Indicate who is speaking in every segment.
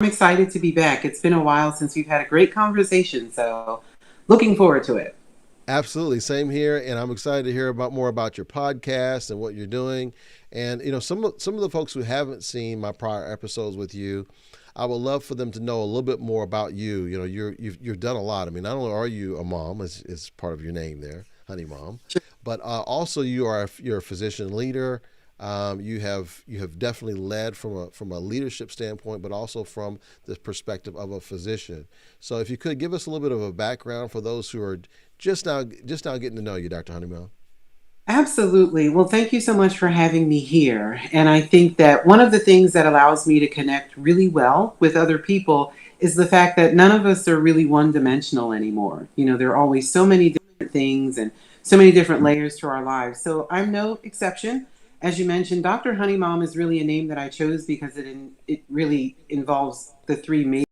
Speaker 1: I'm excited to be back. It's been a while since we've had a great conversation, so looking forward to it.
Speaker 2: Absolutely, same here, and I'm excited to hear about more about your podcast and what you're doing. And some of the folks who haven't seen my prior episodes with you, I would love for them to know a little bit more about you. You've done a lot. I mean, not only are you a mom, is part of your name there, Honey Mom, but also you're a physician leader. You have definitely led from a leadership standpoint, but also from the perspective of a physician. So if you could give us a little bit of a background for those who are just now getting to know you, Dr. Honeywell.
Speaker 1: Absolutely. Well, thank you so much for having me here. And I think that one of the things that allows me to connect really well with other people is the fact that none of us are really one dimensional anymore. There are always so many different things and so many different layers to our lives. So I'm no exception. As you mentioned, Dr. Honey Mom is really a name that I chose because it really involves the three major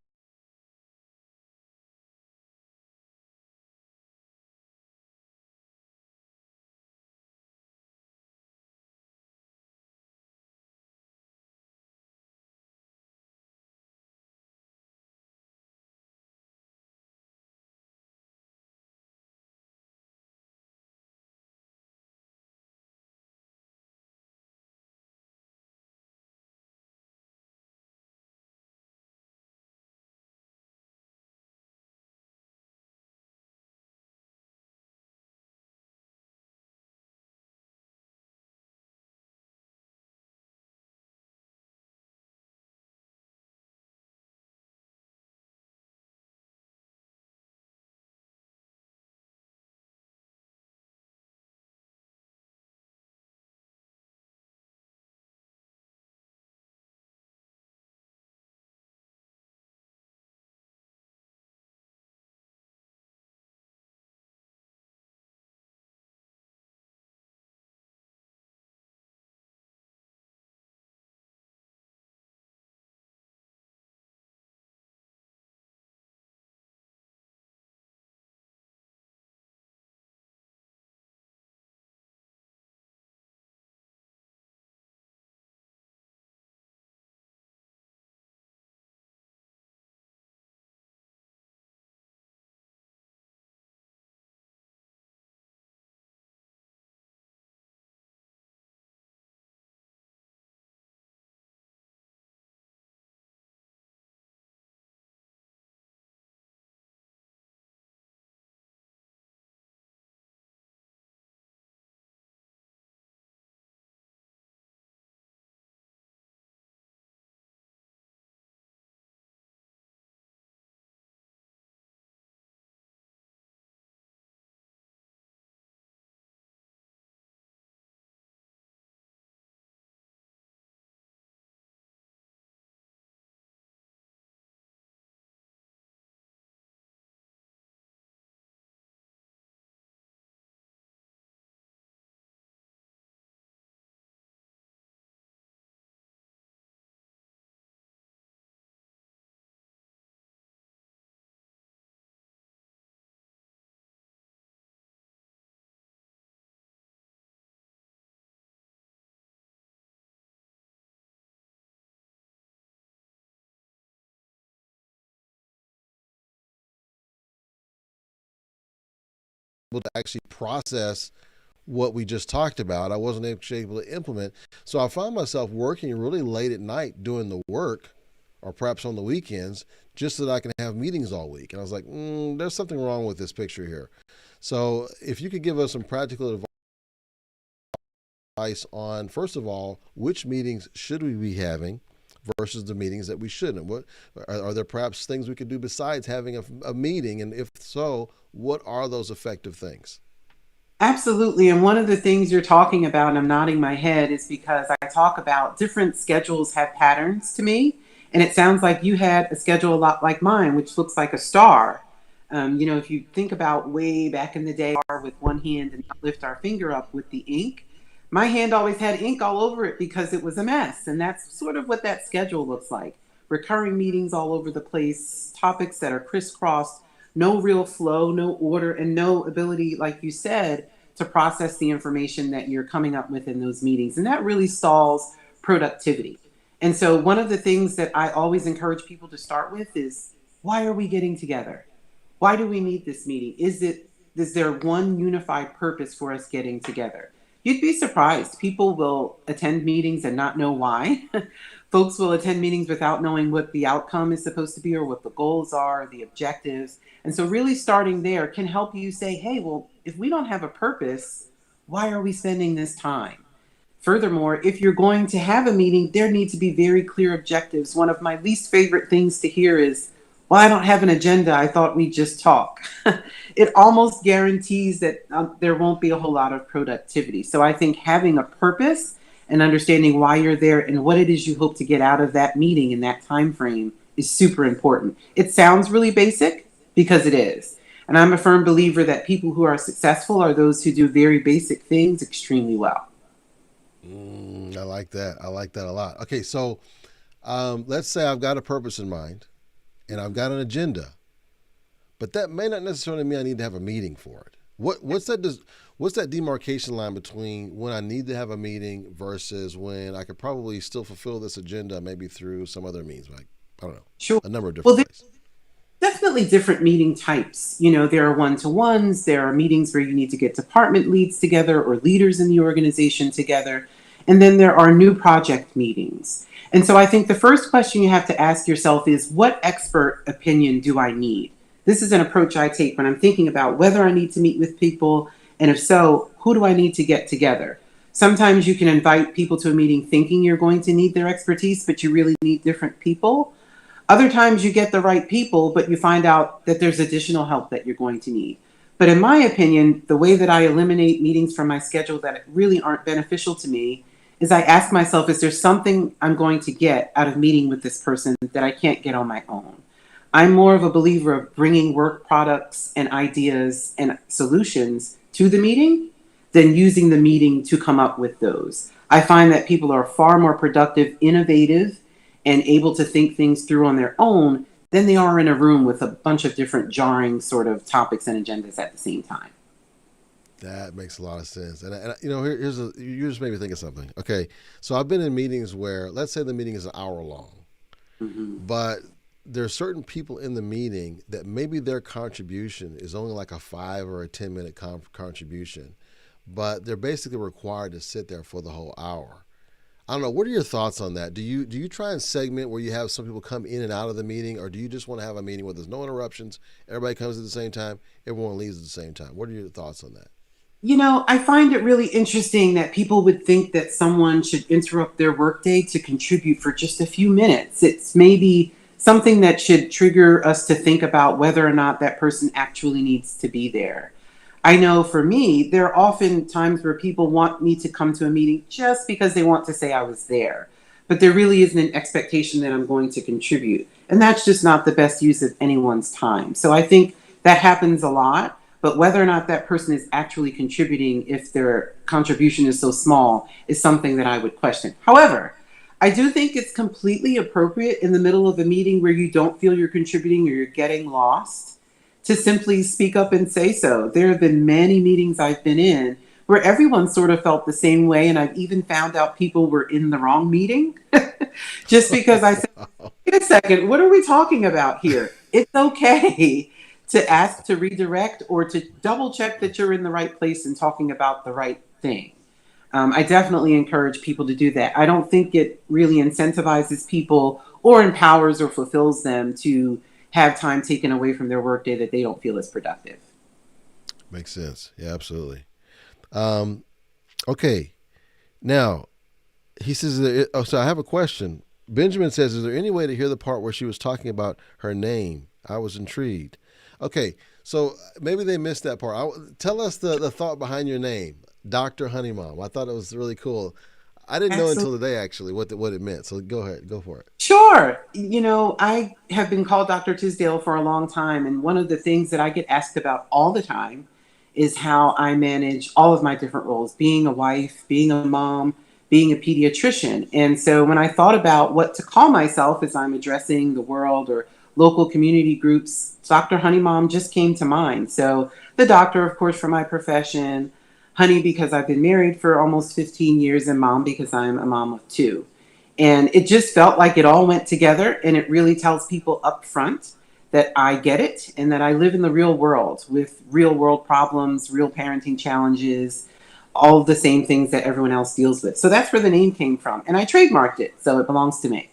Speaker 2: Able to actually process what we just talked about. I wasn't actually able to implement. So I found myself working really late at night doing the work, or perhaps on the weekends, just so that I can have meetings all week. And I was like, there's something wrong with this picture here. So if you could give us some practical advice on, first of all, which meetings should we be having versus the meetings that we shouldn't? What are there perhaps things we could do besides having a meeting? And if so, what are those effective things?
Speaker 1: Absolutely. And one of the things you're talking about, and I'm nodding my head, is because I talk about different schedules have patterns to me. And it sounds like you had a schedule a lot like mine, which looks like a star. If you think about way back in the day with one hand and lift our finger up with the ink, my hand always had ink all over it because it was a mess. And that's sort of what that schedule looks like. Recurring meetings all over the place, topics that are crisscrossed, no real flow, no order, and no ability, like you said, to process the information that you're coming up with in those meetings. And that really stalls productivity. And so one of the things that I always encourage people to start with is, why are we getting together? Why do we need this meeting? Is there one unified purpose for us getting together? You'd be surprised. People will attend meetings and not know why. Folks will attend meetings without knowing what the outcome is supposed to be or what the goals are, or the objectives. And so really starting there can help you say, hey, well, if we don't have a purpose, why are we spending this time? Furthermore, if you're going to have a meeting, there need to be very clear objectives. One of my least favorite things to hear is, well, I don't have an agenda. I thought we'd just talk. It almost guarantees that there won't be a whole lot of productivity. So I think having a purpose and understanding why you're there and what it is you hope to get out of that meeting in that time frame is super important. It sounds really basic because it is. And I'm a firm believer that people who are successful are those who do very basic things extremely well.
Speaker 2: I like that. I like that a lot. Okay, so let's say I've got a purpose in mind and I've got an agenda, but that may not necessarily mean I need to have a meeting for it. What's that demarcation line between when I need to have a meeting versus when I could probably still fulfill this agenda maybe through some other means, like, I don't know,
Speaker 1: Sure.
Speaker 2: a number of
Speaker 1: Well,
Speaker 2: different ways.
Speaker 1: definitely different meeting types. You know, there are one-to-ones, there are meetings where you need to get department leads together or leaders in the organization together. And then there are new project meetings. And so I think the first question you have to ask yourself is, what expert opinion do I need? This is an approach I take when I'm thinking about whether I need to meet with people, and if so, who do I need to get together? Sometimes you can invite people to a meeting thinking you're going to need their expertise, but you really need different people. Other times you get the right people, but you find out that there's additional help that you're going to need. But in my opinion, the way that I eliminate meetings from my schedule that really aren't beneficial to me is I ask myself, is there something I'm going to get out of meeting with this person that I can't get on my own? I'm more of a believer of bringing work products and ideas and solutions to the meeting than using the meeting to come up with those. I find that people are far more productive, innovative, and able to think things through on their own than they are in a room with a bunch of different jarring sort of topics and agendas at the same time.
Speaker 2: That makes a lot of sense. And you know, you just made me think of something. Okay, so I've been in meetings where, let's say the meeting is an hour long, but there are certain people in the meeting that maybe their contribution is only like a 5 or a 10 minute contribution, but they're basically required to sit there for the whole hour. I don't know. What are your thoughts on that? Do you try and segment where you have some people come in and out of the meeting, or do you just want to have a meeting where there's no interruptions, everybody comes at the same time, everyone leaves at the same time? What are your thoughts on that?
Speaker 1: You know, I find it really interesting that people would think that someone should interrupt their workday to contribute for just a few minutes. It's maybe something that should trigger us to think about whether or not that person actually needs to be there. I know for me, there are often times where people want me to come to a meeting just because they want to say I was there. But there really isn't an expectation that I'm going to contribute. And that's just not the best use of anyone's time. So I think that happens a lot. But whether or not that person is actually contributing, if their contribution is so small, is something that I would question. However, I do think it's completely appropriate in the middle of a meeting where you don't feel you're contributing or you're getting lost to simply speak up and say so. There have been many meetings I've been in where everyone sort of felt the same way, and I've even found out people were in the wrong meeting just because I said, wait a second, what are we talking about here? It's okay to ask to redirect or to double check that you're in the right place and talking about the right thing. I definitely encourage people to do that. I don't think it really incentivizes people or empowers or fulfills them to have time taken away from their workday that they don't feel is productive.
Speaker 2: Makes sense. Yeah, absolutely. Um, okay. Now, he says, so I have a question. Benjamin says, is there any way to hear the part where she was talking about her name? I was intrigued. Okay, so maybe they missed that part. Tell us the thought behind your name, Dr. Honey Mom. I thought it was really cool. I didn't know until today, actually, what it meant. So go ahead, go for it.
Speaker 1: Sure. You know, I have been called Dr. Tisdale for a long time. And one of the things that I get asked about all the time is how I manage all of my different roles, being a wife, being a mom, being a pediatrician. And so when I thought about what to call myself as I'm addressing the world or local community groups, Dr. Honey Mom just came to mind. So the doctor, of course, for my profession, Honey because I've been married for almost 15 years, and Mom because I'm a mom of two. And it just felt like it all went together, and it really tells people up front that I get it and that I live in the real world with real world problems, real parenting challenges, all of the same things that everyone else deals with. So that's where the name came from. And I trademarked it, so it belongs to me.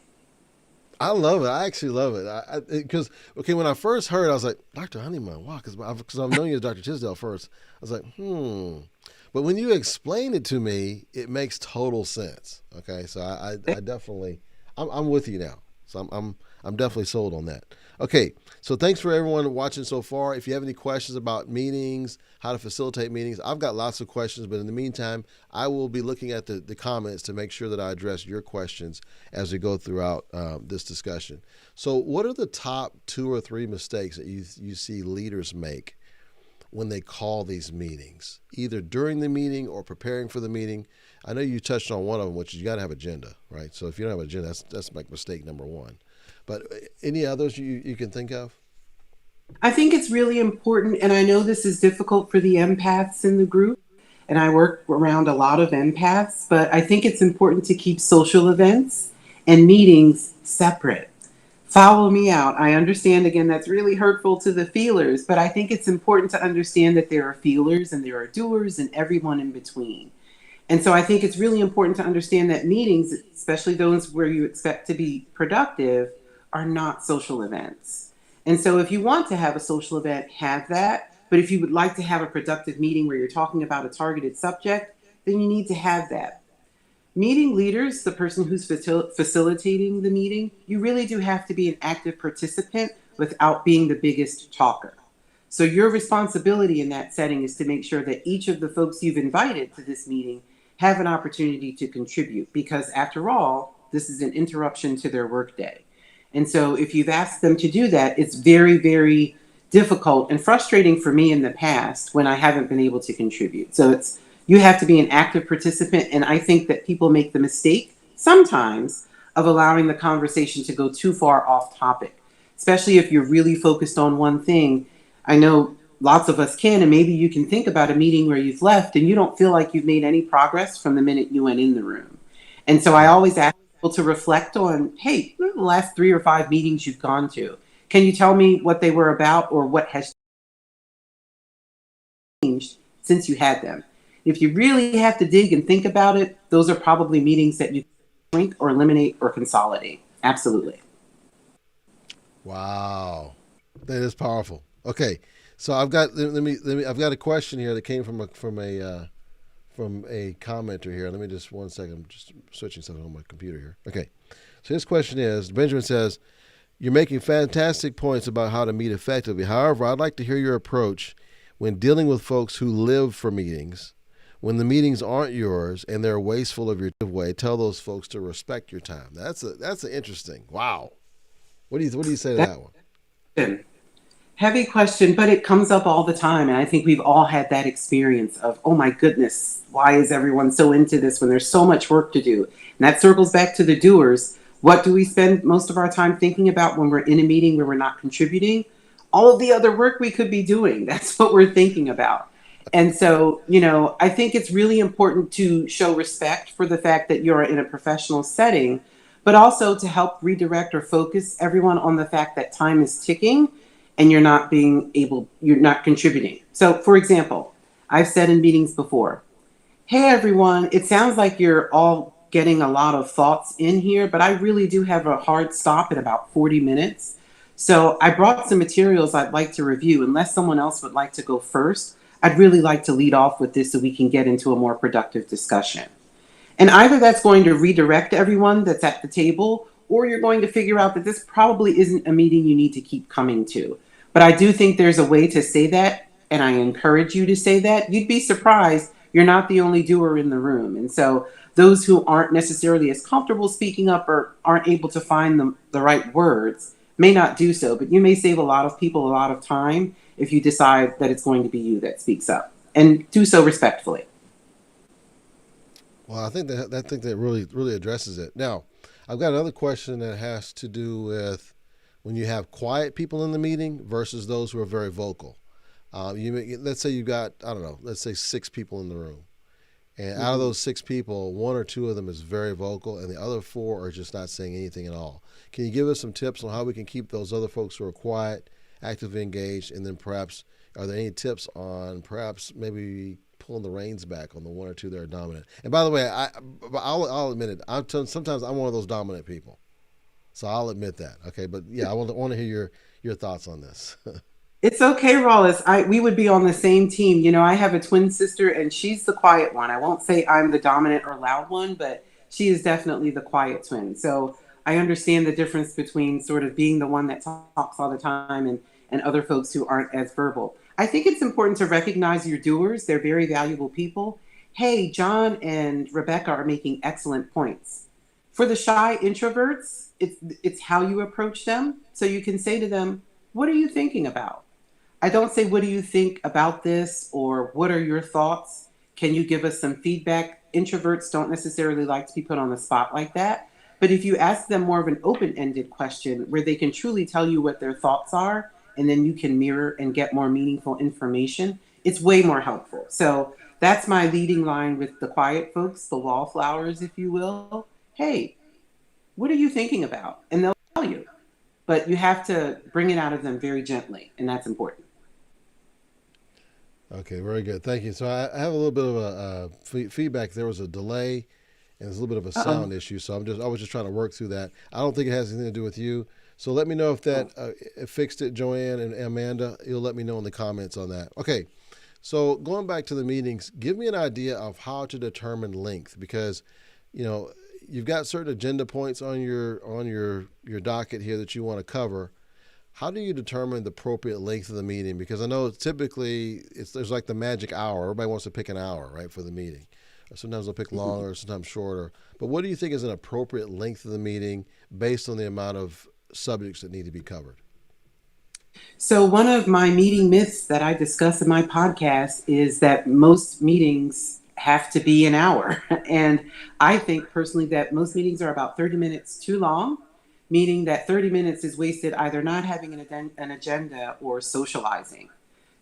Speaker 2: I love it. I actually love it. Because okay, when I first heard, I was like, Dr. Honeyman, wow, because I've known you as Dr. Tisdale first. I was like, But when you explain it to me, it makes total sense. Okay, so I definitely, I'm with you now. So I'm definitely sold on that. Okay, so thanks for everyone watching so far. If you have any questions about meetings, how to facilitate meetings, I've got lots of questions. But in the meantime, I will be looking at the comments to make sure that I address your questions as we go throughout this discussion. So, what are the top 2 or 3 mistakes that you see leaders make when they call these meetings, either during the meeting or preparing for the meeting? I know you touched on one of them, which is you got to have agenda, right? So if you don't have an agenda, that's like mistake number one. But any others you can think of?
Speaker 1: I think it's really important, and I know this is difficult for the empaths in the group, and I work around a lot of empaths, but I think it's important to keep social events and meetings separate. Follow me out. I understand, again, that's really hurtful to the feelers, but I think it's important to understand that there are feelers and there are doers and everyone in between. And so I think it's really important to understand that meetings, especially those where you expect to be productive, are not social events. And so if you want to have a social event, have that. But if you would like to have a productive meeting where you're talking about a targeted subject, then you need to have that. Meeting leaders, the person who's facilitating the meeting, you really do have to be an active participant without being the biggest talker. So your responsibility in that setting is to make sure that each of the folks you've invited to this meeting have an opportunity to contribute, because after all, this is an interruption to their workday. And so if you've asked them to do that, it's very, very difficult and frustrating for me in the past when I haven't been able to contribute. So you have to be an active participant. And I think that people make the mistake sometimes of allowing the conversation to go too far off topic, especially if you're really focused on one thing. I know lots of us can, and maybe you can think about a meeting where you've left and you don't feel like you've made any progress from the minute you went in the room. And so I
Speaker 2: Right.
Speaker 1: always ask people to reflect on, hey, what are the last 3 or 5 meetings you've gone to? Can you tell me what they were about or what has changed since you had them? If you really have to dig and think about it, those are probably meetings that you shrink or eliminate or consolidate. Absolutely.
Speaker 2: Wow, that is powerful. Okay, so let me I've got a question here that came from a commenter here. Let me just 1 second. I'm just switching something on my computer here. Okay, so his question is: Benjamin says, "You're making fantastic points about how to meet effectively. However, I'd like to hear your approach when dealing with folks who live for meetings. When the meetings aren't yours and they're wasteful of your way, tell those folks to respect your time." That's an interesting. Wow. What do you say to that one?
Speaker 1: That's heavy question, but it comes up all the time. And I think we've all had that experience of, oh my goodness, why is everyone so into this when there's so much work to do? And that circles back to the doers. What do we spend most of our time thinking about when we're in a meeting where we're not contributing? All of the other work we could be doing. That's what we're thinking about. And so, I think it's really important to show respect for the fact that you're in a professional setting, but also to help redirect or focus everyone on the fact that time is ticking and you're not contributing. So, for example, I've said in meetings before, hey everyone, it sounds like you're all getting a lot of thoughts in here, but I really do have a hard stop in about 40 minutes. So I brought some materials I'd like to review. Unless someone else would like to go first, I'd really like to lead off with this so we can get into a more productive discussion. And either that's going to redirect everyone that's at the table, or you're going to figure out that this probably isn't a meeting you need to keep coming to. But I do think there's a way to say that, and I encourage you to say that. You'd be surprised. You're not the only doer in the room. And so those who aren't necessarily as comfortable speaking up or aren't able to find the right words may not do so, but you may save a lot of people a lot of time if you decide that it's going to be you that speaks up, and do so respectfully.
Speaker 2: Well, I think that really addresses it. Now, I've got another question that has to do with when you have quiet people in the meeting versus those who are very vocal. Let's say you've got, I don't know, let's say 6 people in the room, And out of
Speaker 1: Hmm.
Speaker 2: those 6 people, one or two of them is very vocal, and the other 4 are just not saying anything at all. Can you give us some tips on how we can keep those other folks who are quiet, actively engaged, and then perhaps are there any tips on perhaps maybe pulling the reins back on the one or two that are dominant? And by the way, I'll admit it. Sometimes I'm one of those dominant people, so I'll admit that. Okay, but yeah, I want to hear your thoughts on this.
Speaker 1: It's okay, Rollis. We would be on the same team. You know, I have a twin sister and she's the quiet one. I won't say I'm the dominant or loud one, but she is definitely the quiet twin. So I understand the difference between sort of being the one that talks all the time and other folks who aren't as verbal. I think it's important to recognize your doers. They're very valuable people. Hey, John and Rebecca are making excellent points. For the shy introverts, it's how you approach them. So you can say to them, "What are you thinking about?" I don't say, "What do you think about this?" or "What are your thoughts? Can you give us some feedback?" Introverts don't necessarily like to be put on the spot like that. But if you ask them more of an open ended question where they can truly tell you what their thoughts are, and then you can mirror and get more meaningful information, it's way more helpful. So that's my leading line with the quiet folks, the wallflowers, if you will. Hey, what are you thinking about? And they'll tell you. But you have to bring it out of them very gently, and that's important.
Speaker 2: Okay, very good. Thank you. So I have a little bit of a feedback. There was a delay and there's a little bit of a
Speaker 1: Uh oh.
Speaker 2: sound issue. So I was just trying to work through that. I don't think it has anything to do with you. So let me know if that it fixed it, Joanne and Amanda. You'll let me know in the comments on that. Okay. So going back to the meetings, give me an idea of how to determine length because, you know, you've got certain agenda points on your docket here that you want to cover. How do you determine the appropriate length of the meeting? Because I know typically there's like the magic hour. Everybody wants to pick an hour, right, for the meeting. Or sometimes they'll pick longer, sometimes shorter. But what do you think is an appropriate length of the meeting based on the amount of subjects that need to be covered?
Speaker 1: So, one of my meeting myths that I discuss in my podcast is that most meetings have to be an hour. And I think personally that most meetings are about 30 minutes too long, meaning that 30 minutes is wasted either not having an agenda or socializing.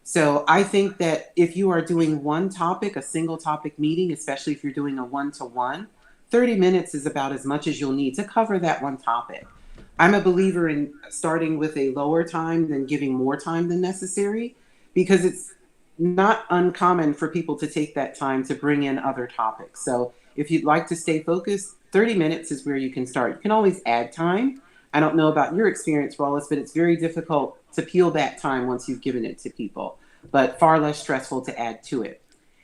Speaker 1: So I think that if you are doing one topic, a single topic meeting, especially if you're doing a one to one, 30 minutes is about as much as you'll need to cover that one topic. I'm a believer in starting with a lower time than giving more time than necessary because it's not uncommon for people to take that time to bring in other topics. So if you'd like to stay focused, 30 minutes is where you can start. You can always add time. I don't know about your experience, Wallace, but it's very difficult to peel back time once you've given it to people, but far less stressful to add to it.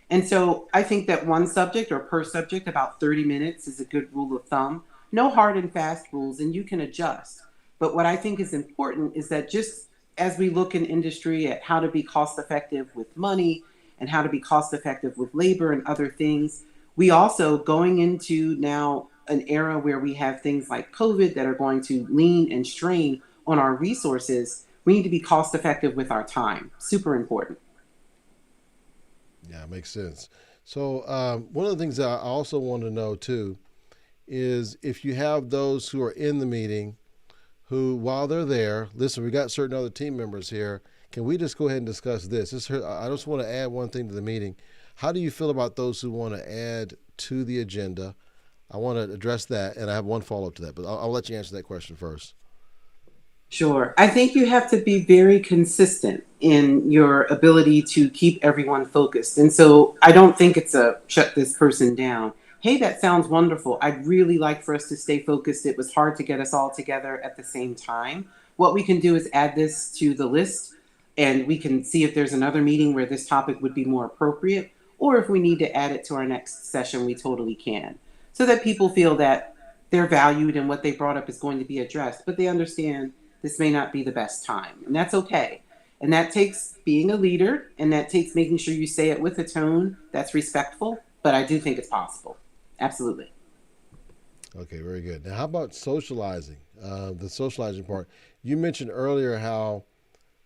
Speaker 1: And so I think that one subject or per subject, about 30 minutes is a good rule of thumb. No hard and fast rules, and you can adjust. But what I think is important is that just as we look in industry at how to be cost effective with money and how to be cost effective with labor and other things, we also going into now an era where we have things like COVID that are going to lean and strain on our resources. We need to be cost effective with our time. Super important.
Speaker 2: Yeah, it makes sense. So one of the things that I also want to know too is if you have those who are in the meeting who, while they're there, listen, we got certain other team members here. Can we just go ahead and discuss this? I just want to add one thing to the meeting. How do you feel about those who want to add to the agenda? I want to address that, and I have one follow up to that, but I'll let you answer that question first.
Speaker 1: Sure. I think you have to be very consistent in your ability to keep everyone focused. And so I don't think it's a shut this person down. Hey, that sounds wonderful. I'd really like for us to stay focused. It was hard to get us all together at the same time. What we can do is add this to the list and we can see if there's another meeting where this topic would be more appropriate. Or if we need to add it to our next session, we totally can. So that people feel that they're valued and what they brought up is going to be addressed, but they understand this may not be the best time. And that's okay. And that takes being a leader and that takes making sure you say it with a tone that's respectful. But I do think it's possible. Absolutely.
Speaker 2: Okay, very good. Now, how about socializing? The socializing part. You mentioned earlier how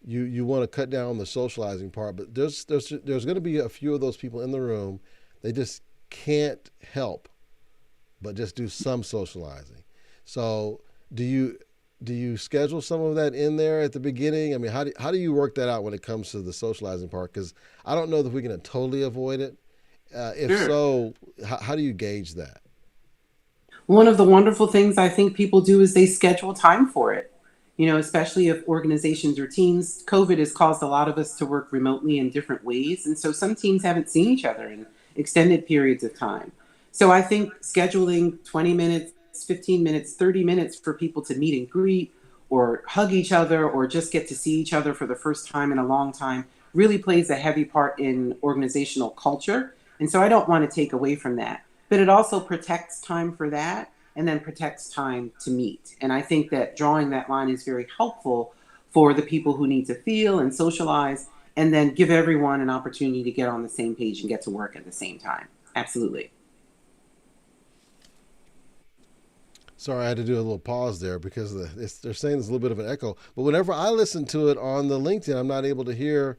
Speaker 2: you want to cut down on the socializing part, but there's going to be a few of those people in the room. They just can't help but just do some socializing. So, do you schedule some of that in there at the beginning? I mean, how do you work that out when it comes to the socializing part? Because I don't know that we can totally avoid it, If
Speaker 1: Sure.
Speaker 2: so, how do you gauge that?
Speaker 1: One of the wonderful things I think people do is they schedule time for it. Especially if organizations or teams, COVID has caused a lot of us to work remotely in different ways. And so some teams haven't seen each other in extended periods of time. So I think scheduling 20 minutes, 15 minutes, 30 minutes for people to meet and greet or hug each other or just get to see each other for the first time in a long time really plays a heavy part in organizational culture. And so I don't want to take away from that. But it also protects time for that and then protects time to meet. And I think that drawing that line is very helpful for the people who need to feel and socialize and then give everyone an opportunity to get on the same page and get to work at the same time. Absolutely.
Speaker 2: Sorry, I had to do a little pause there because they're saying there's a little bit of an echo. But whenever I listen to it on the LinkedIn, I'm not able to hear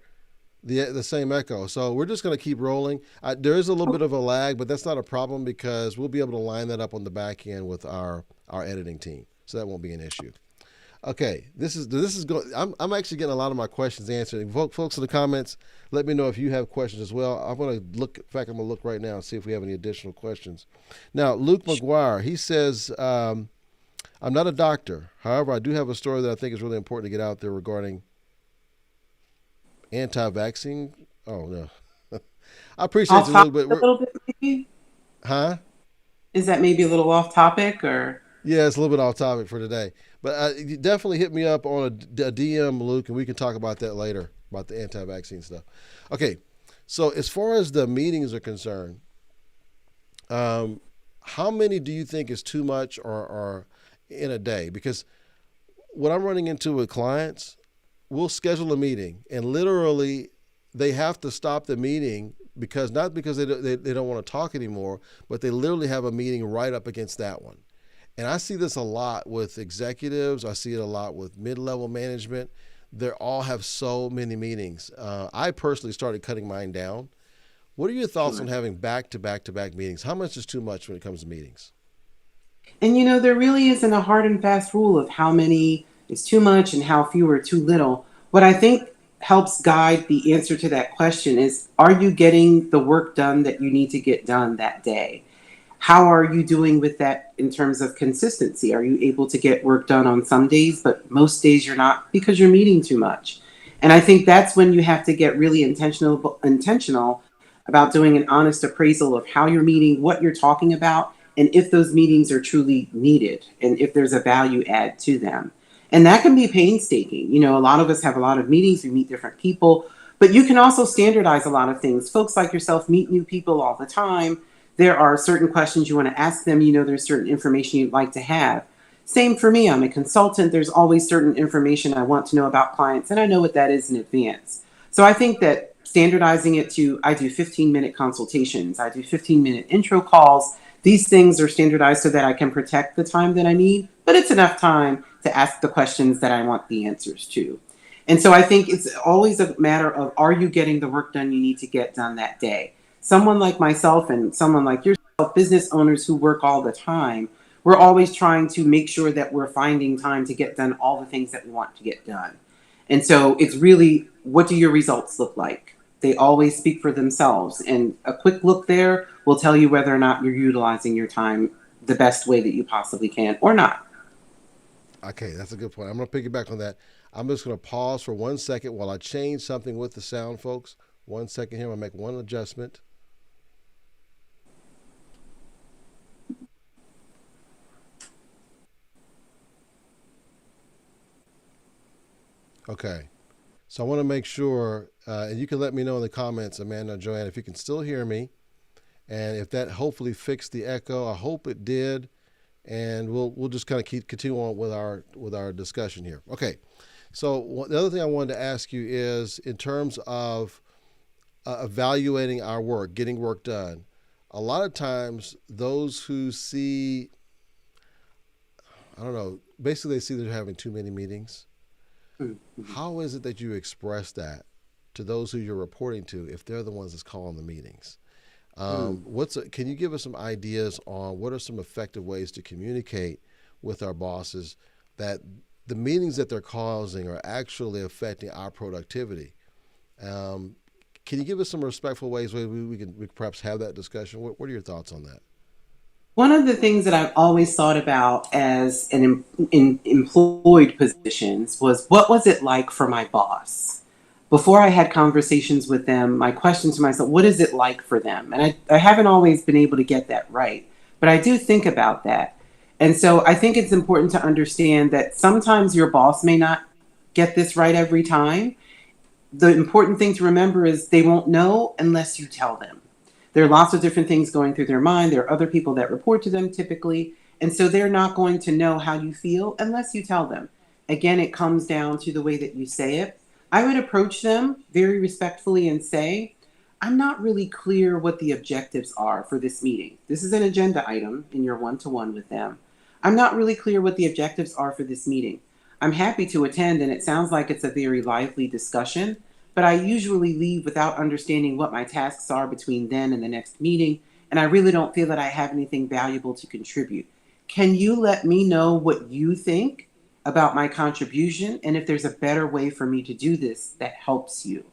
Speaker 2: the same echo. So we're just going to keep rolling. There is a little bit of a lag, but that's not a problem because we'll be able to line that up on the back end with our editing team. So that won't be an issue. Okay, this is going. I'm actually getting a lot of my questions answered. Folks in the comments, let me know if you have questions as well. I'm going to look. In fact, I'm going to look right now and see if we have any additional questions. Now, Luke McGuire, he says, "I'm not a doctor. However, I do have a story that I think is really important to get out there regarding anti-vaccine." Oh no, I appreciate
Speaker 1: Off
Speaker 2: you,
Speaker 1: topic
Speaker 2: Luke, but
Speaker 1: a little bit, maybe?
Speaker 2: huh?
Speaker 1: Is that maybe a little off topic or?
Speaker 2: Yeah, it's a little bit off topic for today, but you definitely hit me up on a DM, Luke, and we can talk about that later about the anti-vaccine stuff. Okay, so as far as the meetings are concerned, how many do you think is too much or in a day? Because what I'm running into with clients, we'll schedule a meeting, and literally they have to stop the meeting because not because they don't want to talk anymore, but they literally have a meeting right up against that one. And I see this a lot with executives. I see it a lot with mid-level management. They all have so many meetings. I personally started cutting mine down. What are your thoughts on
Speaker 1: Sure.
Speaker 2: having back-to-back-to-back meetings? How much is too much when it comes to meetings?
Speaker 1: And there really isn't a hard and fast rule of how many is too much and how few are too little. What I think helps guide the answer to that question is, are you getting the work done that you need to get done that day? How are you doing with that in terms of consistency? Are you able to get work done on some days, but most days you're not because you're meeting too much? And I think that's when you have to get really intentional about doing an honest appraisal of how you're meeting, what you're talking about, and if those meetings are truly needed and if there's a value add to them. And that can be painstaking. A lot of us have a lot of meetings, we meet different people, but you can also standardize a lot of things. Folks like yourself meet new people all the time. There are certain questions you want to ask them. There's certain information you'd like to have. Same for me. I'm a consultant. There's always certain information I want to know about clients, and I know what that is in advance. So I think that standardizing it to, I do 15-minute consultations, I do 15-minute intro calls. These things are standardized so that I can protect the time that I need, but it's enough time to ask the questions that I want the answers to. And so I think it's always a matter of, are you getting the work done you need to get done that day? Someone like myself and someone like yourself, business owners who work all the time, we're always trying to make sure that we're finding time to get done all the things that we want to get done. And so it's really, what do your results look like? They always speak for themselves. And a quick look there will tell you whether or not you're utilizing your time the best way that you possibly can or not.
Speaker 2: Okay, that's a good point. I'm going to piggyback on that. I'm just going to pause for 1 second while I change something with the sound, folks. 1 second here. I'm going to make one adjustment. Okay. So I want to make sure, and you can let me know in the comments, Amanda and Joanne, if you can still hear me, and if that hopefully fixed the echo. I hope it did, and we'll just kind of continue on with our discussion here. Okay. So the other thing I wanted to ask you is, in terms of evaluating our work, getting work done, a lot of times those who see, I don't know, basically they see they're having too many meetings.
Speaker 1: Mhm.
Speaker 2: How is it that you express that to those who you're reporting to if they're the ones that's calling the meetings?
Speaker 1: Mm.
Speaker 2: Can you give us some ideas on what are some effective ways to communicate with our bosses that the meetings that they're causing are actually affecting our productivity? Um, Can you give us some respectful ways where we can perhaps have that discussion? What are your thoughts on that?
Speaker 1: One of the things that I've always thought about as in employed positions was, what was it like for my boss? Before I had conversations with them, my question to myself, what is it like for them? And I haven't always been able to get that right, but I do think about that. And so I think it's important to understand that sometimes your boss may not get this right every time. The important thing to remember is they won't know unless you tell them. There are lots of different things going through their mind. There are other people that report to them typically. And so they're not going to know how you feel unless you tell them. Again, it comes down to the way that you say it. I would approach them very respectfully and say, I'm not really clear what the objectives are for this meeting. This is an agenda item in your one to one with them. I'm not really clear what the objectives are for this meeting. I'm happy to attend, and it sounds like it's a very lively discussion, but I usually leave without understanding what my tasks are between then and the next meeting, and I really don't feel that I have anything valuable to contribute. Can you let me know what you think about my contribution, and if there's a better way for me to do this that helps you?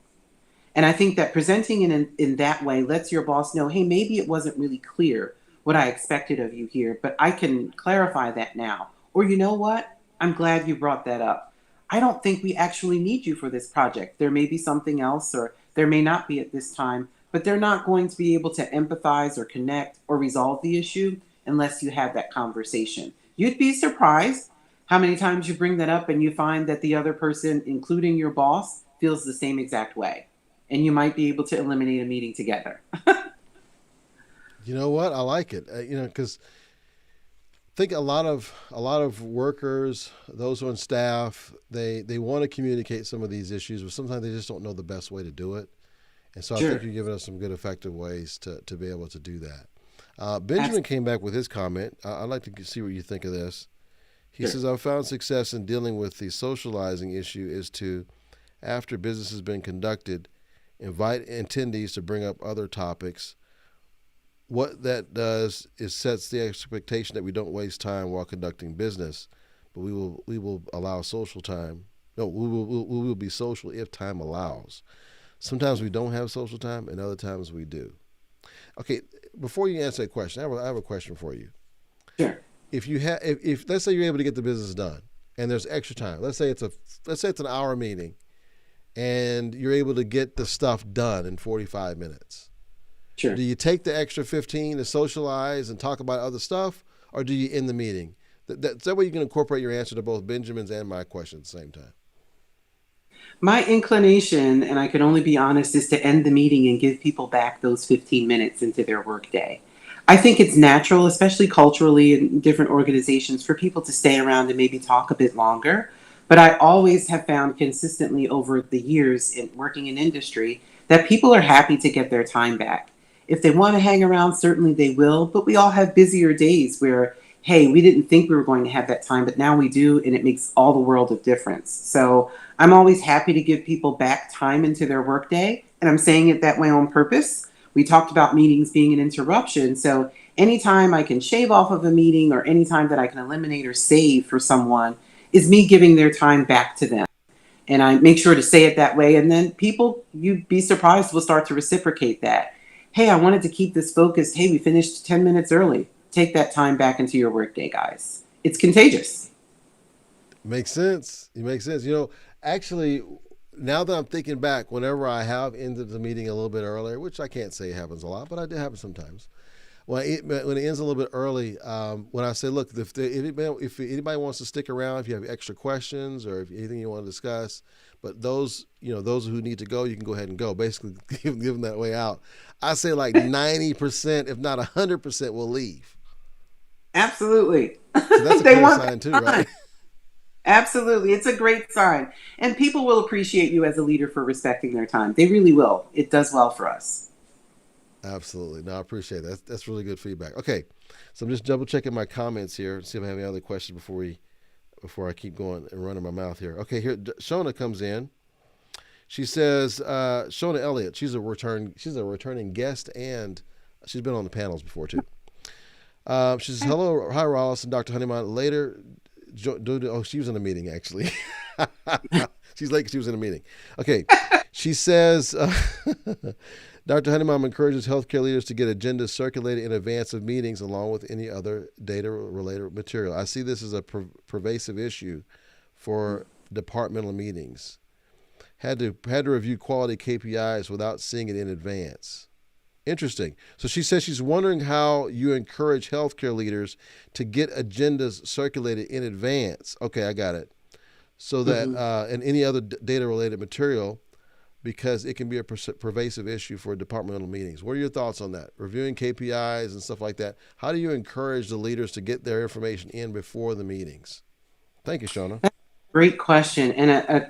Speaker 1: And I think that presenting in that way lets your boss know, hey, maybe it wasn't really clear what I expected of you here, but I can clarify that now. Or you know what? I'm glad you brought that up. I don't think we actually need you for this project. There may be something else, or there may not be at this time, but they're not going to be able to empathize or connect or resolve the issue unless you have that conversation. You'd be surprised how many times you bring that up and you find that the other person, including your boss, feels the same exact way. And you might be able to eliminate a meeting together.
Speaker 2: You know what? I like it. Because I think a lot of workers, those on staff, they want to communicate some of these issues, but sometimes they just don't know the best way to do it. And so I think
Speaker 1: Sure.
Speaker 2: you're giving us some good, effective ways to be able to do that. Benjamin
Speaker 1: Absolutely.
Speaker 2: came back with his comment. I'd like to see what you think of this. He
Speaker 1: Sure.
Speaker 2: says, I've found success in dealing with the socializing issue is to, after business has been conducted, invite attendees to bring up other topics. What that does is sets the expectation that we don't waste time while conducting business, but we will allow social time. No, we will be social if time allows. Sometimes we don't have social time, and other times we do. Okay, before you answer that question, I have a question for you.
Speaker 1: Sure.
Speaker 2: If let's say you're able to get the business done, and there's extra time. Let's say it's an hour meeting, and you're able to get the stuff done in 45 minutes.
Speaker 1: Sure.
Speaker 2: Do you take the extra 15 to socialize and talk about other stuff, or do you end the meeting? That way you can incorporate your answer to both Benjamin's and my question at the same time.
Speaker 1: My inclination, and I can only be honest, is to end the meeting and give people back those 15 minutes into their workday. I think it's natural, especially culturally in different organizations, for people to stay around and maybe talk a bit longer. But I always have found consistently over the years in working in industry that people are happy to get their time back. If they want to hang around, certainly they will, but we all have busier days where, hey, we didn't think we were going to have that time, but now we do, and it makes all the world of difference. So I'm always happy to give people back time into their workday, and I'm saying it that way on purpose. We talked about meetings being an interruption, so anytime I can shave off of a meeting or anytime that I can eliminate or save for someone is me giving their time back to them. And I make sure to say it that way, and then people, you'd be surprised, will start to reciprocate that. Hey, I wanted to keep this focused. Hey, we finished 10 minutes early. Take that time back into your workday, guys. It's contagious.
Speaker 2: Makes sense. It makes sense. Actually, now that I'm thinking back, whenever I have ended the meeting a little bit earlier, which I can't say happens a lot, but it happens sometimes. When it ends a little bit early, when I say, look, if anybody wants to stick around, if you have extra questions or if anything you want to discuss, but those who need to go, you can go ahead and go. Basically, give them that way out. I say like 90%, if not 100%, will leave.
Speaker 1: Absolutely.
Speaker 2: So that's a
Speaker 1: They
Speaker 2: clear
Speaker 1: want
Speaker 2: sign too,
Speaker 1: that time.
Speaker 2: right?
Speaker 1: Absolutely. It's a great sign. And people will appreciate you as a leader for respecting their time. They really will. It does well for us.
Speaker 2: Absolutely. No, I appreciate that. That's really good feedback. Okay, so I'm just double checking my comments here, see if I have any other questions before I keep going and running my mouth here. Okay, here Shona comes in. She says, Shona Elliott. She's a returning guest, and she's been on the panels before too. She says, "Hello, hi Ross and Dr. Honeyman. Later, she was in a meeting actually. She's late 'cause she was in a meeting. Okay, She says, Dr. Honeymom encourages healthcare leaders to get agendas circulated in advance of meetings along with any other data related material. I see this as a pervasive issue for departmental meetings. Had to review quality KPIs without seeing it in advance. Interesting. So she says she's wondering how you encourage healthcare leaders to get agendas circulated in advance. Okay, I got it. So that and any other data related material, because it can be a pervasive issue for departmental meetings. What are your thoughts on that? Reviewing KPIs and stuff like that. How do you encourage the leaders to get their information in before the meetings? Thank you, Shona.
Speaker 1: Great question, and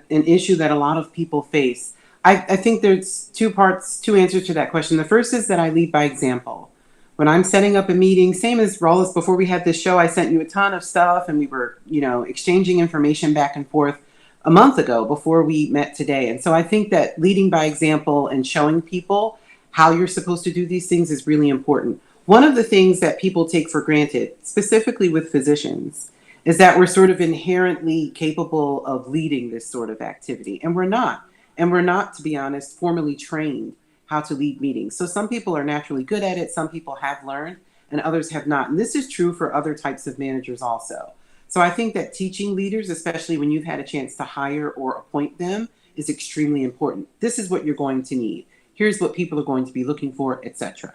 Speaker 1: an issue that a lot of people face. I think there's two answers to that question. The first is that I lead by example. When I'm setting up a meeting, same as Rawls, before we had this show, I sent you a ton of stuff and we were, exchanging information back and forth a month ago before we met today. And so I think that leading by example and showing people how you're supposed to do these things is really important. One of the things that people take for granted, specifically with physicians, is that we're sort of inherently capable of leading this sort of activity. And we're not. And we're not, to be honest, formally trained how to lead meetings. So some people are naturally good at it, some people have learned, and others have not. And this is true for other types of managers also. So I think that teaching leaders, especially when you've had a chance to hire or appoint them, is extremely important. This is what you're going to need. Here's what people are going to be looking for, etc.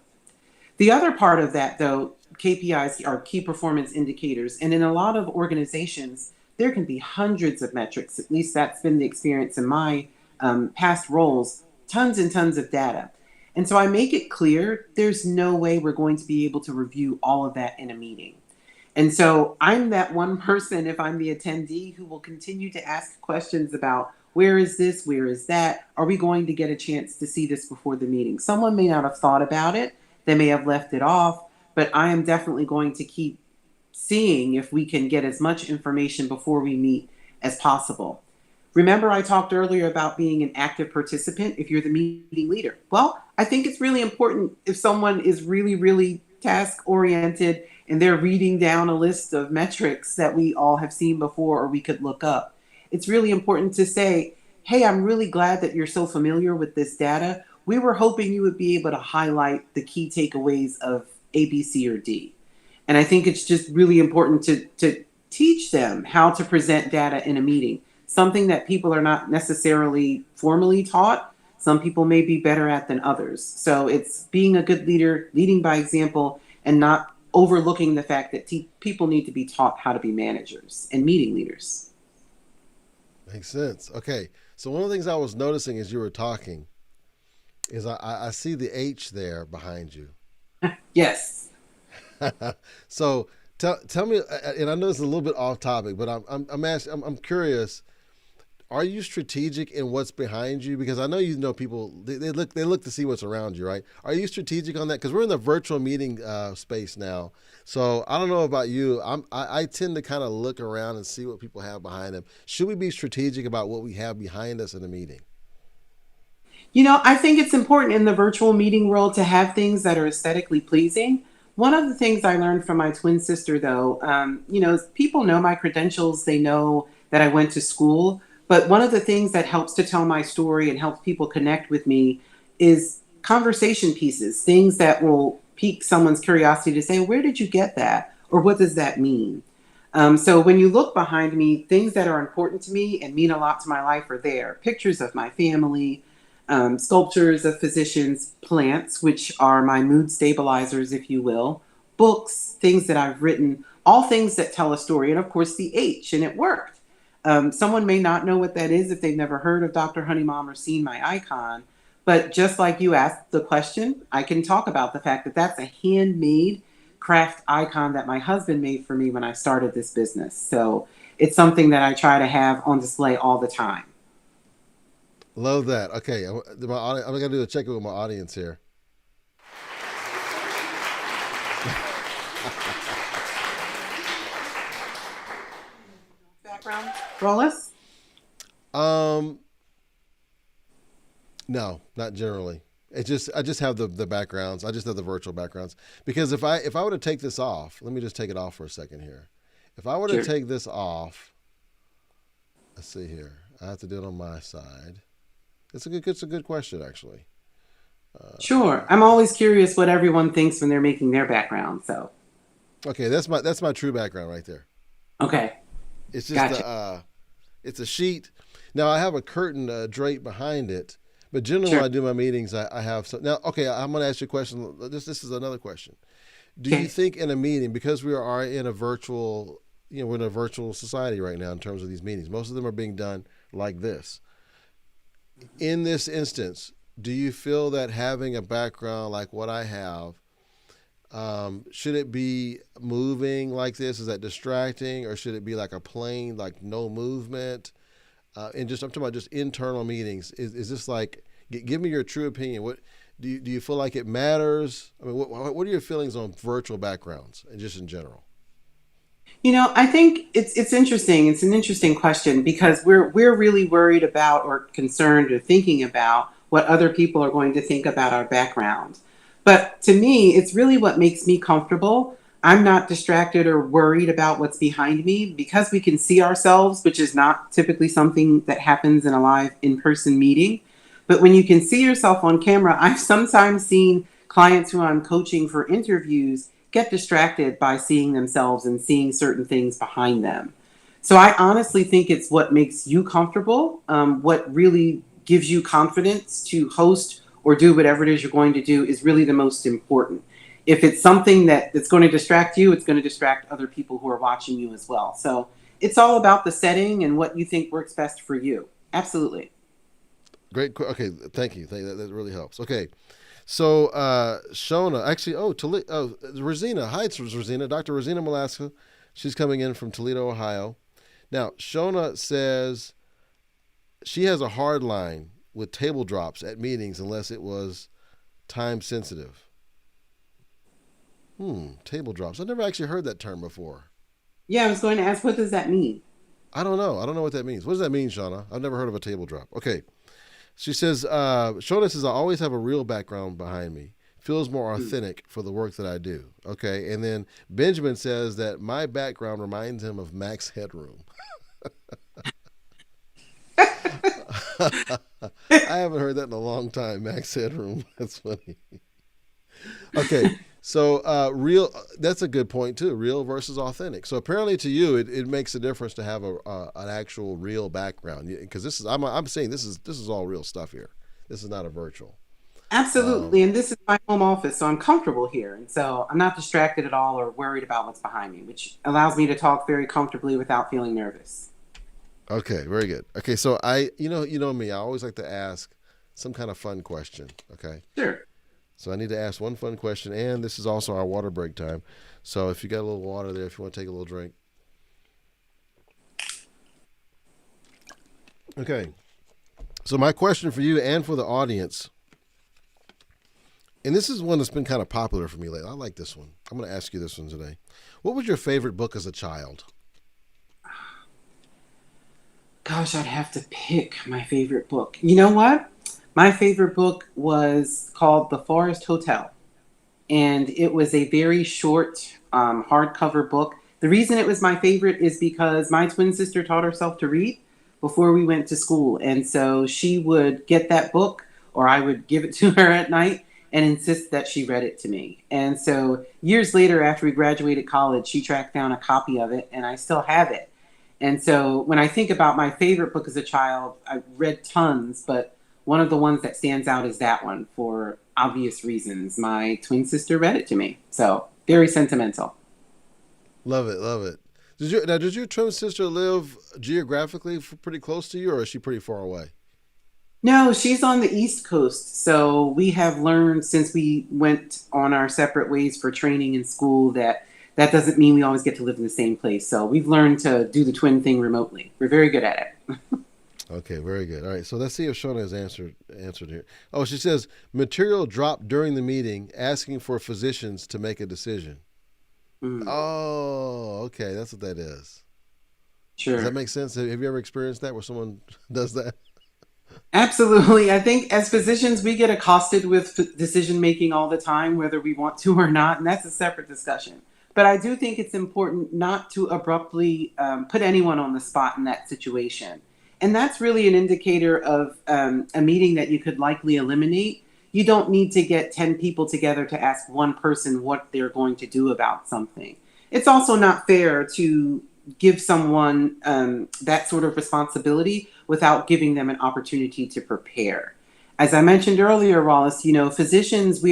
Speaker 1: The other part of that, though, KPIs are key performance indicators. And in a lot of organizations, there can be hundreds of metrics. At least that's been the experience in my past roles, tons and tons of data. And so I make it clear there's no way we're going to be able to review all of that in a meeting. And so I'm that one person, if I'm the attendee, who will continue to ask questions about where is this, where is that? Are we going to get a chance to see this before the meeting? Someone may not have thought about it. They may have left it off, but I am definitely going to keep seeing if we can get as much information before we meet as possible. Remember, I talked earlier about being an active participant if you're the meeting leader. Well, I think it's really important if someone is really, really task oriented and they're reading down a list of metrics that we all have seen before or we could look up. It's really important to say, hey, I'm really glad that you're so familiar with this data. We were hoping you would be able to highlight the key takeaways of A, B, C, or D. And I think it's just really important to teach them how to present data in a meeting, something that people are not necessarily formally taught. Some people may be better at than others. So it's being a good leader, leading by example, and not overlooking the fact that people need to be taught how to be managers and meeting leaders.
Speaker 2: Makes sense. Okay. So one of the things I was noticing as you were talking is I see the H there behind you.
Speaker 1: Yes.
Speaker 2: So tell me, and I know it's a little bit off topic, but I'm curious. Are you strategic in what's behind you? Because I know people they look to see what's around you, right? Are you strategic on that? Because we're in the virtual meeting space now, so I don't know about you. I tend to kind of look around and see what people have behind them. Should we be strategic about what we have behind us in a meeting?
Speaker 1: I think it's important in the virtual meeting world to have things that are aesthetically pleasing. One of the things I learned from my twin sister, though, people know my credentials. They know that I went to school. But one of the things that helps to tell my story and helps people connect with me is conversation pieces, things that will pique someone's curiosity to say, where did you get that? Or what does that mean? So when you look behind me, things that are important to me and mean a lot to my life are there. Pictures of my family, sculptures of physicians, plants, which are my mood stabilizers, if you will, books, things that I've written, all things that tell a story. And of course, the H, and it worked. Someone may not know what that is if they've never heard of Dr. Honeymom or seen my icon, but just like you asked the question, I can talk about the fact that that's a handmade craft icon that my husband made for me when I started this business. So it's something that I try to have on display all the time.
Speaker 2: Love that. Okay, I'm going to do a check-in with my audience here.
Speaker 1: Background, Rollis?
Speaker 2: No, not generally. I just have the backgrounds. I just have the virtual backgrounds because if I were to take this off, let me just take it off for a second here. If I were to take this off, let's see here. I have to do it on my side. It's a good question actually.
Speaker 1: Sure. I'm always curious what everyone thinks when they're making their background. So,
Speaker 2: Okay, that's my true background right there.
Speaker 1: okay.
Speaker 2: It's just
Speaker 1: Gotcha.
Speaker 2: it's a sheet. Now I have a curtain draped behind it, but generally when
Speaker 1: Sure.
Speaker 2: I do my meetings, I have some. Now, okay, I'm going to ask you a question. This is another question. Do you
Speaker 1: Okay.
Speaker 2: think in a meeting, because we are in a virtual, we're in a virtual society right now in terms of these meetings. Most of them are being done like this. In this instance, do you feel that having a background like what I have, should it be moving like this? Is that distracting, or should it be like a plain, like no movement? And just I'm talking about just internal meetings. Is this like? Give me your true opinion. What do you feel like it matters? I mean, what are your feelings on virtual backgrounds and just in general?
Speaker 1: I think it's interesting. It's an interesting question because we're really worried about or concerned or thinking about what other people are going to think about our background. But to me, it's really what makes me comfortable. I'm not distracted or worried about what's behind me because we can see ourselves, which is not typically something that happens in a live in-person meeting. But when you can see yourself on camera, I've sometimes seen clients who I'm coaching for interviews get distracted by seeing themselves and seeing certain things behind them. So I honestly think it's what makes you comfortable, what really gives you confidence to host or do whatever it is you're going to do is really the most important. If it's something that's going to distract you, it's going to distract other people who are watching you as well. So it's all about the setting and what you think works best for you. Absolutely.
Speaker 2: Great. Okay, thank you. That really helps. Okay, so Shona, actually, Rosina. Hi, it's Rosina. Dr. Rosina Malaska. She's coming in from Toledo, Ohio. Now, Shona says she has a hard line with table drops at meetings unless it was time sensitive. Table drops. I've never actually heard that term before.
Speaker 1: Yeah, I was going to ask, what does that mean?
Speaker 2: I don't know. I don't know what that means. What does that mean, Shauna? I've never heard of a table drop. Okay. She says, Shauna says, I always have a real background behind me. Feels more
Speaker 1: Hmm.
Speaker 2: authentic for the work that I do. Okay. And then Benjamin says that my background reminds him of Max Headroom. I haven't heard that in a long time, Max Headroom. That's funny. Okay. So, that's a good point too. Real versus authentic. So apparently to you, it makes a difference to have an actual real background. Because I'm saying this is all real stuff here. This is not a virtual.
Speaker 1: Absolutely.
Speaker 2: Um,
Speaker 1: And this is my home office, so I'm comfortable here. And so I'm not distracted at all or worried about what's behind me, which allows me to talk very comfortably without feeling nervous.
Speaker 2: okay. Very good. Okay. So you know me, I always like to ask some kind of fun question. Okay.
Speaker 1: Sure.
Speaker 2: So I need to ask one fun question, and this is also our water break time. So if you got a little water there, if you want to take a little drink. Okay. So my question for you and for the audience, and this is one that's been kind of popular for me lately. I like this one. I'm going to ask you this one today. What was your favorite book as a child?
Speaker 1: Gosh, I'd have to pick my favorite book. You know what? My favorite book was called The Forest Hotel, and it was a very short hardcover book. The reason it was my favorite is because my twin sister taught herself to read before we went to school, and so she would get that book, or I would give it to her at night and insist that she read it to me. And so years later, after we graduated college, she tracked down a copy of it, and I still have it. And so when I think about my favorite book as a child, I read tons, but one of the ones that stands out is that one for obvious reasons. My twin sister read it to me. So very sentimental.
Speaker 2: Love it, love it. Does your twin sister live geographically pretty close to you, or is she pretty far away?
Speaker 1: No, she's on the East Coast. So we have learned since we went on our separate ways for training in school that that doesn't mean we always get to live in the same place. So we've learned to do the twin thing remotely. We're very good at it.
Speaker 2: Okay, very good. All right, so let's see if Shona has answered here. Oh, she says material dropped during the meeting, asking for physicians to make a decision.
Speaker 1: Mm,
Speaker 2: Oh, okay, that's what that is. Does that
Speaker 1: sure.
Speaker 2: make sense? Have you ever experienced that where someone does that?
Speaker 1: Absolutely. I think as physicians, we get accosted with decision making all the time, whether we want to or not, and that's a separate discussion. But I do think it's important not to abruptly put anyone on the spot in that situation. And that's really an indicator of a meeting that you could likely eliminate. You don't need to get 10 people together to ask one person what they're going to do about something. It's also not fair to give someone that sort of responsibility without giving them an opportunity to prepare. As I mentioned earlier, Wallace, physicians,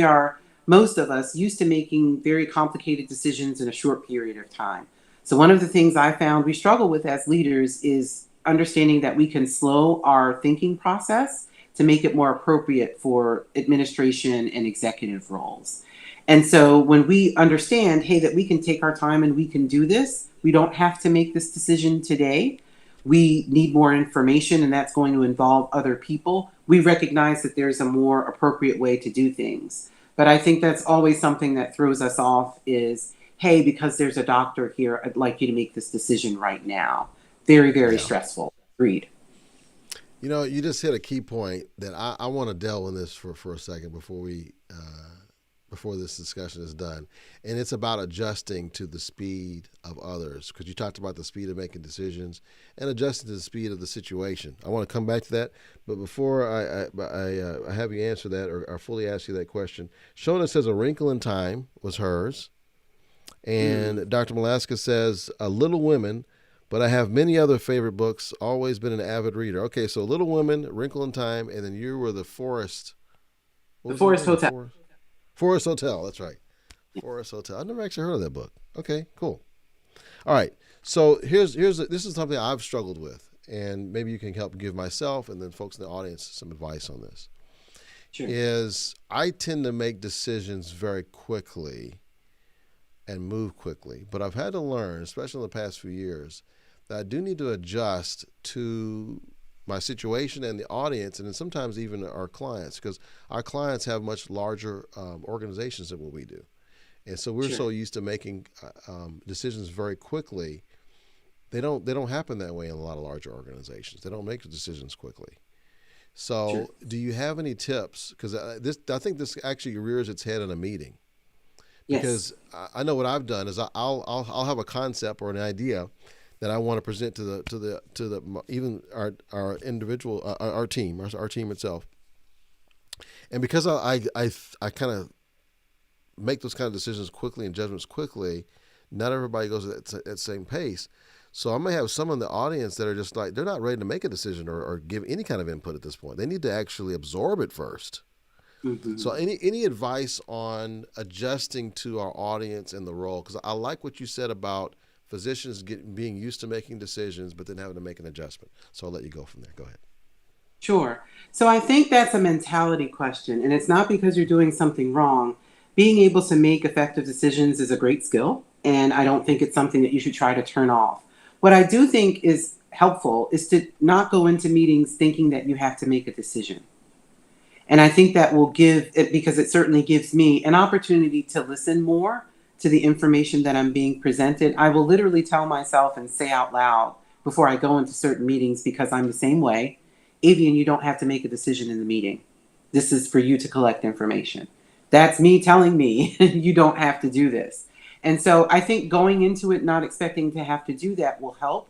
Speaker 1: most of us, used to making very complicated decisions in a short period of time. So one of the things I found we struggle with as leaders is understanding that we can slow our thinking process to make it more appropriate for administration and executive roles. And so when we understand, hey, that we can take our time and we can do this, we don't have to make this decision today. We need more information, and that's going to involve other people. We recognize that there's a more appropriate way to do things. But I think that's always something that throws us off is, hey, because there's a doctor here, I'd like you to make this decision right now. Very, very
Speaker 2: Yeah.
Speaker 1: stressful. Agreed.
Speaker 2: You just hit a key point that I want to delve in this for a second before this discussion is done, and it's about adjusting to the speed of others. Because you talked about the speed of making decisions and adjusting to the speed of the situation. I want to come back to that, but before I have you answer that or fully ask you that question, Shona says A Wrinkle in Time was hers, and Dr. Malaska says Little Women. But I have many other favorite books, always been an avid reader. Okay, so Little Women, Wrinkle in Time, and then you were The Forest.
Speaker 1: The Forest Hotel.
Speaker 2: Forest Hotel, that's right. Forest Hotel. I've never actually heard of that book. Okay, cool. All right, so this is something I've struggled with, and maybe you can help give myself and then folks in the audience some advice on this.
Speaker 1: Sure.
Speaker 2: Is I tend to make decisions very quickly and move quickly, but I've had to learn, especially in the past few years, that I do need to adjust to my situation and the audience, and then sometimes even our clients, because our clients have much larger organizations than what we do. And so we're so used to making decisions very quickly. They don't happen that way in a lot of larger organizations. They don't make decisions quickly. So do you have any tips? Because I think this actually rears its head in a meeting. Because I know what I've done is I'll have a concept or an idea that I want to present to the even our individual our team itself, and because I kind of make those kind of decisions quickly and judgments quickly, not everybody goes at that same pace. So I may have some in the audience that are just like they're not ready to make a decision or give any kind of input at this point. They need to actually absorb it first. Mm-hmm. So any advice on adjusting to our audience and the role? Because I like what you said about physicians being used to making decisions, but then having to make an adjustment. So I'll let you go from there. Go ahead.
Speaker 1: Sure. So I think that's a mentality question, and it's not because you're doing something wrong. Being able to make effective decisions is a great skill, and I don't think it's something that you should try to turn off. What I do think is helpful is to not go into meetings thinking that you have to make a decision. And I think that will give it, because it certainly gives me an opportunity to listen more to the information that I'm being presented. I will literally tell myself and say out loud before I go into certain meetings, because I'm the same way, Avian, you don't have to make a decision in the meeting. This is for you to collect information. That's me telling me you don't have to do this. And so I think going into it not expecting to have to do that will help.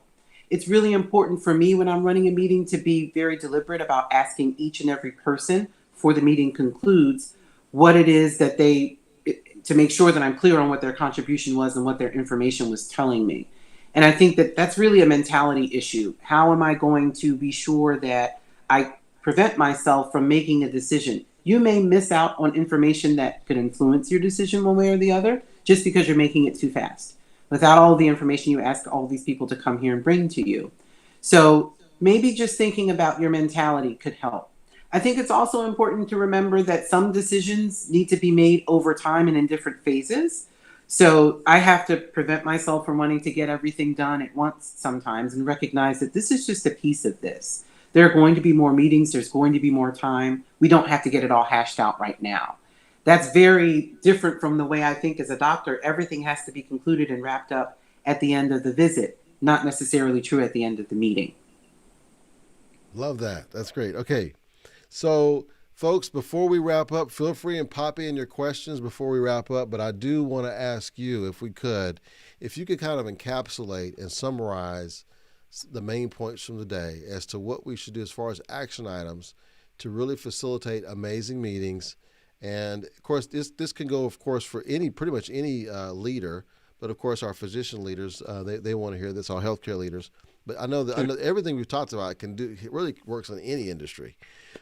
Speaker 1: It's really important for me when I'm running a meeting to be very deliberate about asking each and every person before the meeting concludes what it is that to make sure that I'm clear on what their contribution was and what their information was telling me. And I think that that's really a mentality issue. How am I going to be sure that I prevent myself from making a decision? You may miss out on information that could influence your decision one way or the other just because you're making it too fast, without all the information you ask all these people to come here and bring to you. So maybe just thinking about your mentality could help. I think it's also important to remember that some decisions need to be made over time and in different phases. So I have to prevent myself from wanting to get everything done at once sometimes and recognize that this is just a piece of this. There are going to be more meetings. There's going to be more time. We don't have to get it all hashed out right now. That's very different from the way I think as a doctor. Everything has to be concluded and wrapped up at the end of the visit, not necessarily true at the end of the meeting.
Speaker 2: Love that. That's great. Okay. So, folks, before we wrap up, feel free and pop in your questions before we wrap up. But I do want to ask you, if you could kind of encapsulate and summarize the main points from the day as to what we should do as far as action items to really facilitate amazing meetings. And of course, this can go, of course, for pretty much any leader. But of course, our physician leaders, they want to hear this. Our healthcare leaders. But I know everything we've talked about it really works in any industry.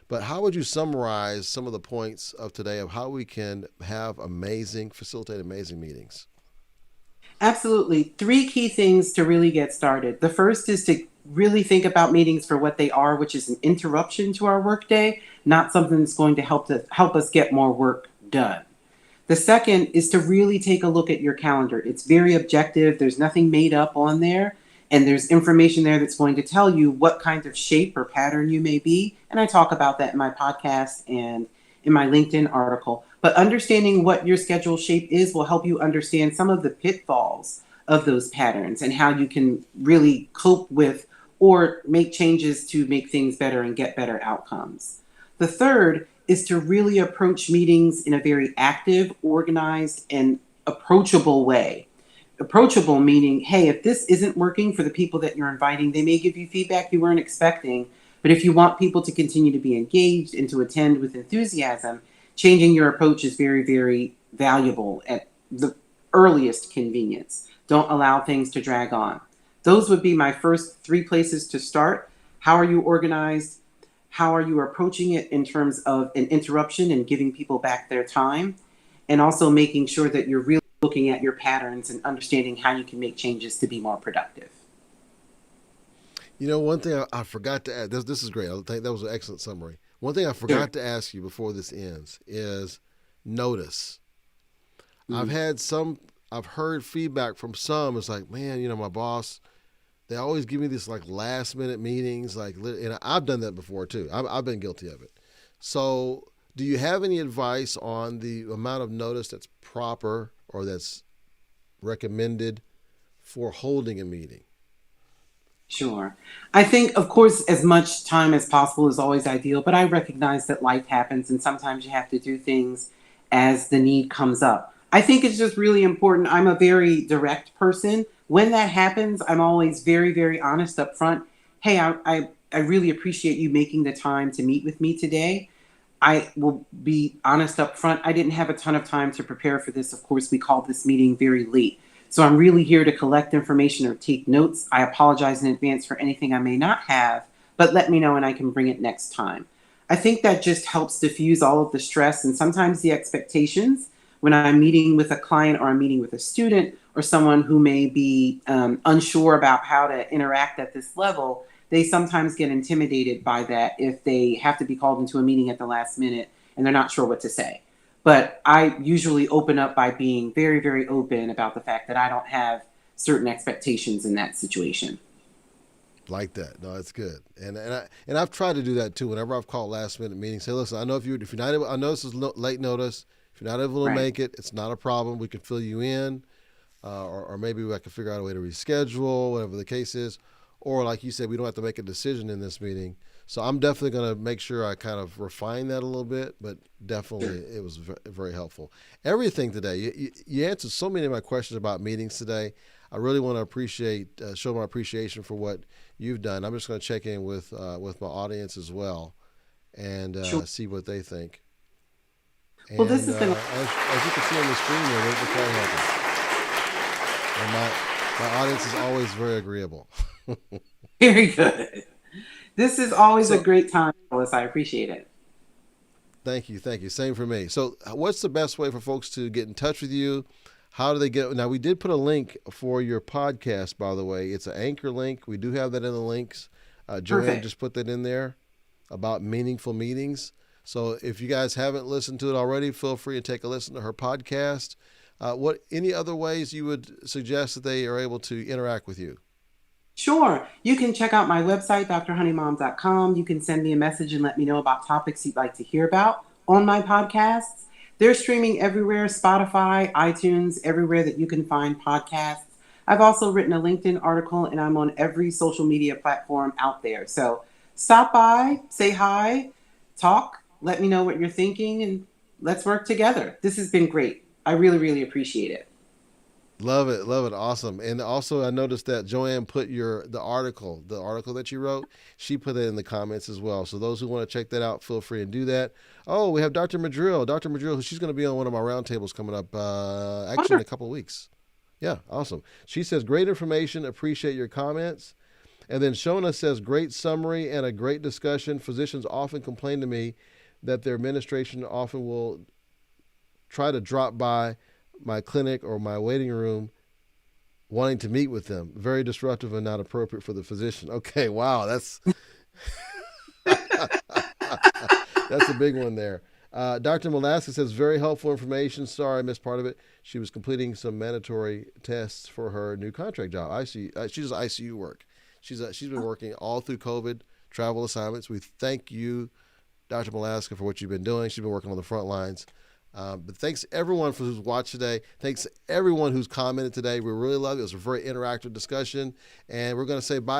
Speaker 2: But how would you summarize some of the points of today of how we can facilitate amazing meetings?
Speaker 1: Absolutely. Three key things to really get started. The first is to really think about meetings for what they are, which is an interruption to our workday, not something that's going to help us get more work done. The second is to really take a look at your calendar. It's very objective. There's nothing made up on there. And there's information there that's going to tell you what kind of shape or pattern you may be. And I talk about that in my podcast and in my LinkedIn article. But understanding what your schedule shape is will help you understand some of the pitfalls of those patterns and how you can really cope with or make changes to make things better and get better outcomes. The third is to really approach meetings in a very active, organized, and approachable way. Approachable meaning, hey, if this isn't working for the people that you're inviting, they may give you feedback you weren't expecting. But if you want people to continue to be engaged and to attend with enthusiasm, changing your approach is very, very valuable at the earliest convenience. Don't allow things to drag on. Those would be my first three places to start. How are you organized? How are you approaching it in terms of an interruption and giving people back their time? And also making sure that you're really looking at your patterns and understanding how you can make changes to be more productive.
Speaker 2: You know, one thing I forgot to add, this is great. I think that was an excellent summary. One thing I forgot to ask you before this ends is notice. Mm-hmm. I've heard feedback from some. It's like, man, my boss, they always give me this like last minute meetings, and I've done that before too. I've been guilty of it. So do you have any advice on the amount of notice that's proper or that's recommended for holding a meeting?
Speaker 1: Sure. I think, of course, as much time as possible is always ideal, but I recognize that life happens and sometimes you have to do things as the need comes up. I think it's just really important. I'm a very direct person. When that happens, I'm always very, very honest up front. Hey, I really appreciate you making the time to meet with me today. I will be honest up front. I didn't have a ton of time to prepare for this. Of course, we called this meeting very late. So I'm really here to collect information or take notes. I apologize in advance for anything I may not have, but let me know and I can bring it next time. I think that just helps diffuse all of the stress and sometimes the expectations when I'm meeting with a client or I'm meeting with a student or someone who may be unsure about how to interact at this level. They sometimes get intimidated by that if they have to be called into a meeting at the last minute and they're not sure what to say. But I usually open up by being very, very open about the fact that I don't have certain expectations in that situation.
Speaker 2: Like that. No, that's good. And I've tried to do that too. Whenever I've called last minute meetings, say, listen, I know if you're not able, I know this is late notice. If you're not able to make it, it's not a problem. We can fill you in, or maybe I can figure out a way to reschedule, whatever the case is. Or like you said, we don't have to make a decision in this meeting. So I'm definitely going to make sure I kind of refine that a little bit, but definitely it was very helpful. Everything today, you answered so many of my questions about meetings today. I really want to show my appreciation for what you've done. I'm just going to check in with my audience as well and see what they think. And,
Speaker 1: well, this has been
Speaker 2: as you can see on the screen there, we're quite happy. And my audience is always very agreeable.
Speaker 1: Very good. This is always a great time, Alice. I appreciate it.
Speaker 2: Thank you. Same for me. So what's the best way for folks to get in touch with you? How do they get? Now, we did put a link for your podcast, by the way. It's an Anchor link. We do have that in the links. Joanne just put that in there about meaningful meetings. So if you guys haven't listened to it already, feel free to take a listen to her podcast. Any other ways you would suggest that they are able to interact with you?
Speaker 1: Sure. You can check out my website, drhoneymom.com. You can send me a message and let me know about topics you'd like to hear about on my podcasts. They're streaming everywhere, Spotify, iTunes, everywhere that you can find podcasts. I've also written a LinkedIn article and I'm on every social media platform out there. So stop by, say hi, talk, let me know what you're thinking, and let's work together. This has been great. I really, really appreciate it.
Speaker 2: Love it, love it, awesome. And also, I noticed that Joanne put the article that you wrote. She put it in the comments as well. So those who want to check that out, feel free and do that. Oh, we have Dr. Madrill. Dr. Madrill, she's going to be on one of my roundtables coming up, actually in a couple of weeks. Yeah, awesome. She says, great information. Appreciate your comments. And then Shona says, great summary and a great discussion. Physicians often complain to me that their administration often will try to drop by my clinic or my waiting room wanting to meet with them. Very disruptive and not appropriate for the physician. Okay, wow, that's that's a big one there. Dr. Molaska says, very helpful information. Sorry, I missed part of it. She was completing some mandatory tests for her new contract job. ICU, she does ICU work. She's been working all through COVID, travel assignments. We thank you, Dr. Molaska, for what you've been doing. She's been working on the front lines. But thanks everyone for who's watched today. Thanks everyone who's commented today. We really love it. It was a very interactive discussion. And we're going to say bye